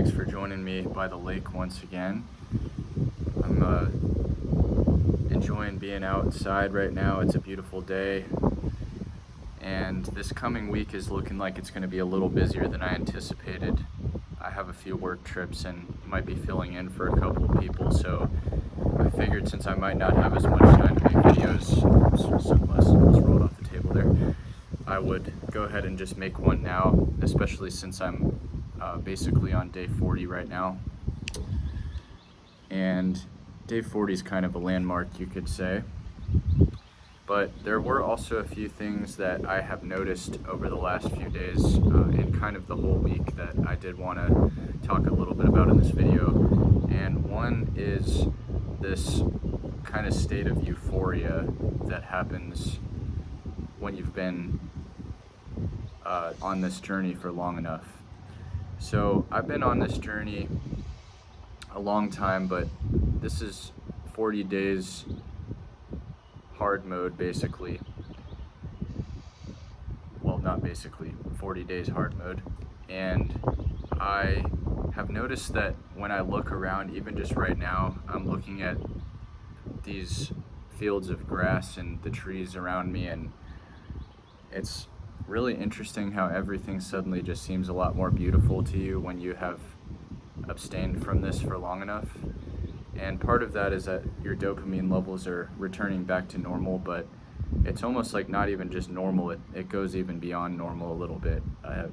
Thanks for joining me by the lake once again. I'm enjoying being outside right now. It's a beautiful day, and this coming week is looking like it's going to be a little busier than I anticipated. I have a few work trips and might be filling in for a couple of people, so I figured since I might not have as much time to make videos, sunglasses rolled off the table there, I would go ahead and just make one now, especially since I'm basically on day 40 right now. And day 40 is kind of a landmark, you could say. But there were also a few things that I have noticed over the last few days and kind of the whole week that I did want to talk a little bit about in this video. And one is this kind of state of euphoria that happens when you've been on this journey for long enough. So I've been on this journey a long time, but this is 40 days hard mode, basically. Well, not basically, 40 days hard mode. And I have noticed that when I look around, even just right now, I'm looking at these fields of grass and the trees around me, and it's really interesting how everything suddenly just seems a lot more beautiful to you when you have abstained from this for long enough. And part of that is that your dopamine levels are returning back to normal, but it's almost like not even just normal, it goes even beyond normal a little bit.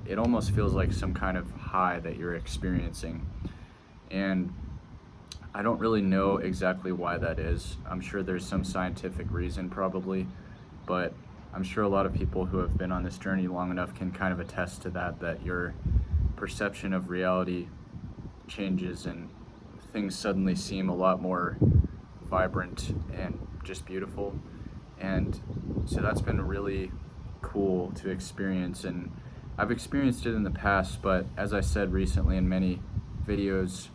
It almost feels like some kind of high that you're experiencing. And I don't really know exactly why that is. I'm sure there's some scientific reason probably, but I'm sure a lot of people who have been on this journey long enough can kind of attest to that your perception of reality changes and things suddenly seem a lot more vibrant and just beautiful. And so that's been really cool to experience, and I've experienced it in the past, but as I said recently in many videos,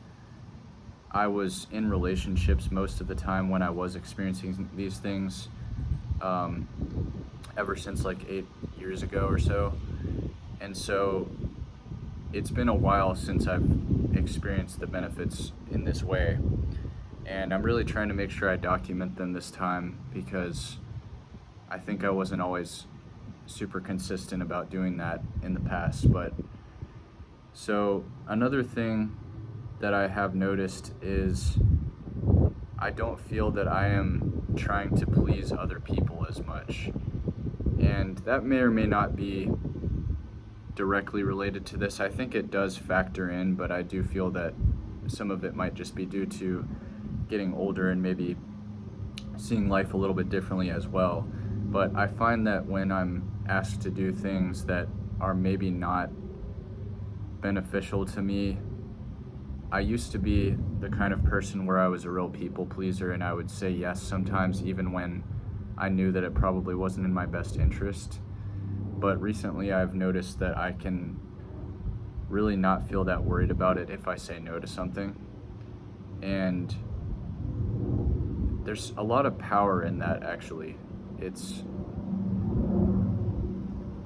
I was in relationships most of the time when I was experiencing these things, ever since like 8 years ago or so. And so it's been a while since I've experienced the benefits in this way, and I'm really trying to make sure I document them this time, because I think I wasn't always super consistent about doing that in the past. But so another thing that I have noticed is I don't feel that I am trying to please other people as much, and that may or may not be directly related to this. I think it does factor in, but I do feel that some of it might just be due to getting older and maybe seeing life a little bit differently as well. But I find that when I'm asked to do things that are maybe not beneficial to me, I used to be the kind of person where I was a real people pleaser, and I would say yes sometimes even when I knew that it probably wasn't in my best interest. But recently I've noticed that I can really not feel that worried about it if I say no to something. And there's a lot of power in that, actually.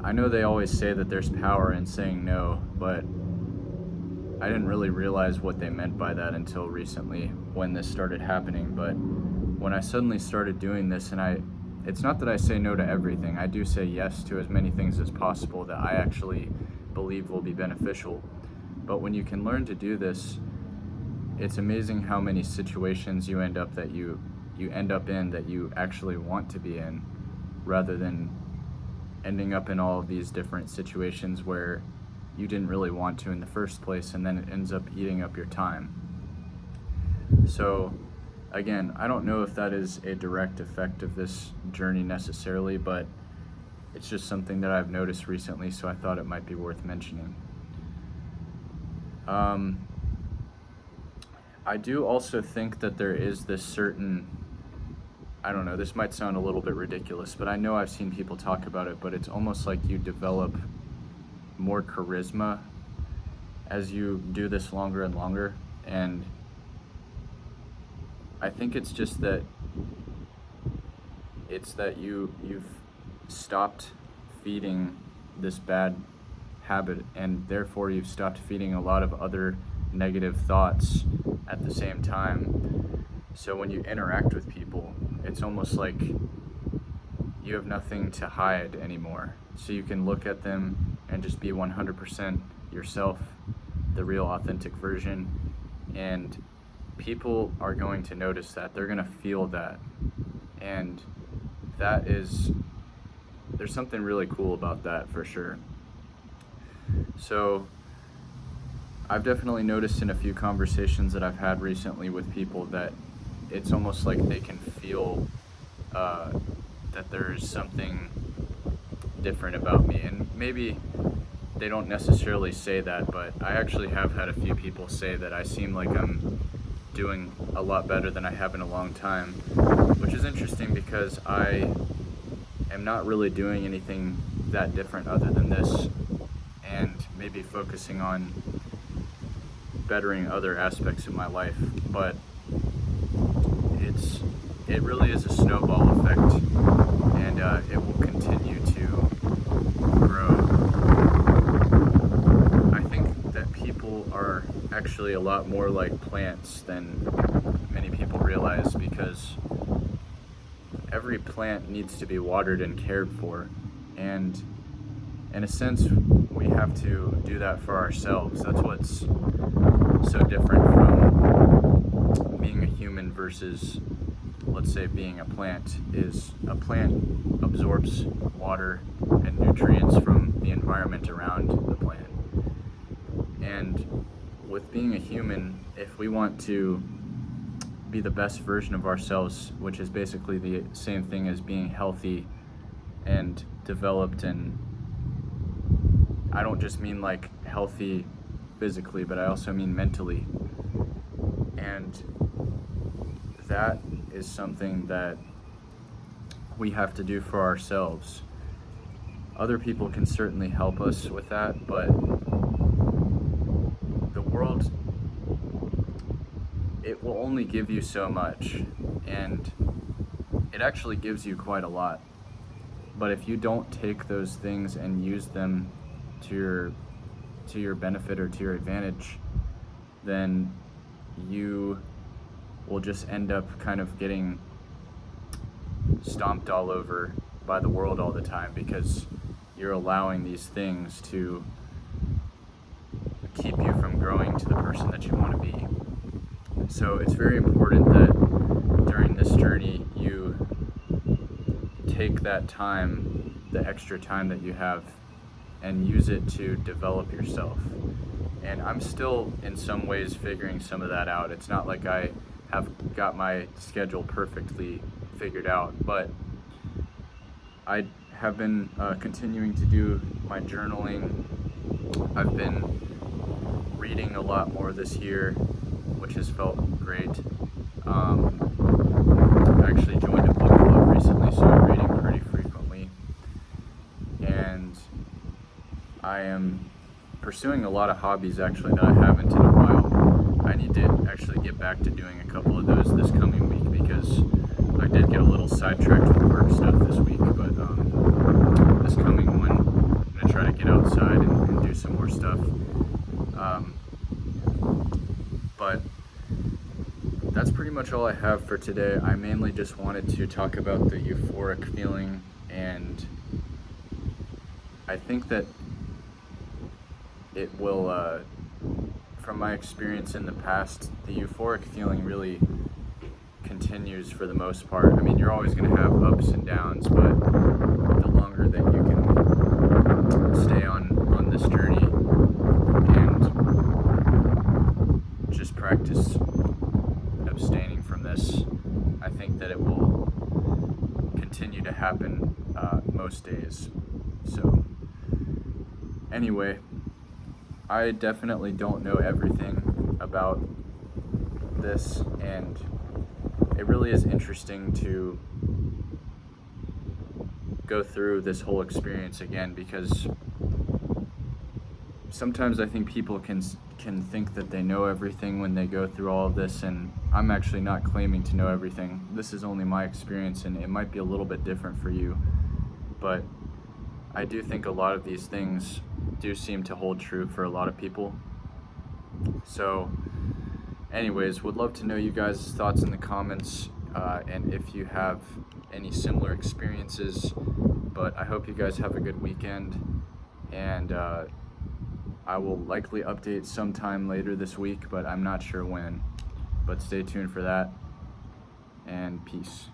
I know they always say that there's power in saying no, but I didn't really realize what they meant by that until recently when this started happening. But when I suddenly started doing this, and it's not that I say no to everything. I do say yes to as many things as possible that I actually believe will be beneficial. But when you can learn to do this, it's amazing how many situations you end up in that you actually want to be in, rather than ending up in all of these different situations where you didn't really want to in the first place, and then it ends up eating up your time. So again, I don't know if that is a direct effect of this journey necessarily, but it's just something that I've noticed recently, so I thought it might be worth mentioning. I do also think that there is this certain, I don't know, this might sound a little bit ridiculous, but I know I've seen people talk about it, but it's almost like you develop more charisma as you do this longer and longer. And I think it's just that you've stopped feeding this bad habit, and therefore you've stopped feeding a lot of other negative thoughts at the same time. So when you interact with people, it's almost like you have nothing to hide anymore. So you can look at them and just be 100% yourself, the real authentic version. And people are going to notice that. They're going to feel that. And there's something really cool about that for sure. So I've definitely noticed in a few conversations that I've had recently with people that it's almost like they can feel that there's something different about me. And maybe they don't necessarily say that, but I actually have had a few people say that I seem like I'm doing a lot better than I have in a long time, which is interesting because I am not really doing anything that different other than this, and maybe focusing on bettering other aspects of my life. But it really is a snowball effect, and it will continue to grow. I think that people are actually a lot more like plants than many people realize, because every plant needs to be watered and cared for, and in a sense we have to do that for ourselves. That's what's so different from being a human versus, let's say, being a plant. Is a plant absorbs water and nutrients from the environment around the plant. And with being a human, if we want to be the best version of ourselves, which is basically the same thing as being healthy and developed, and I don't just mean like healthy physically, but I also mean mentally. And that is something that we have to do for ourselves. Other people can certainly help us with that, but the world, it will only give you so much, and it actually gives you quite a lot. But if you don't take those things and use them to your benefit or to your advantage, then you will just end up kind of getting stomped all over by the world all the time, because you're allowing these things to keep you from growing to the person that you want to be. So it's very important that during this journey you take that time, the extra time that you have, and use it to develop yourself. And I'm still in some ways figuring some of that out. It's not like I have got my schedule perfectly figured out, but I have been continuing to do my journaling. I've been reading a lot more this year, which has felt great. I actually joined a book club recently, so I'm reading pretty frequently. And I am pursuing a lot of hobbies actually that I haven't in a while. I need to actually get back to doing a couple of those this coming week, because I did get a little sidetracked with work stuff this week, but this coming one, I'm going to try to get outside and do some more stuff. But that's pretty much all I have for today. I mainly just wanted to talk about the euphoric feeling, and I think that it will, from my experience in the past, the euphoric feeling really continues for the most part. I mean, you're always going to have ups and downs, but the longer that you can stay on this journey and just practice abstaining from this, I think that it will continue to happen most days. So anyway, I definitely don't know everything about this, and it really is interesting to go through this whole experience again, because sometimes I think people can think that they know everything when they go through all of this, and I'm actually not claiming to know everything. This is only my experience, and it might be a little bit different for you, but I do think a lot of these things do seem to hold true for a lot of people. So anyways, would love to know you guys' thoughts in the comments, and if you have any similar experiences. But I hope you guys have a good weekend, and I will likely update sometime later this week, but I'm not sure when. But stay tuned for that, and peace.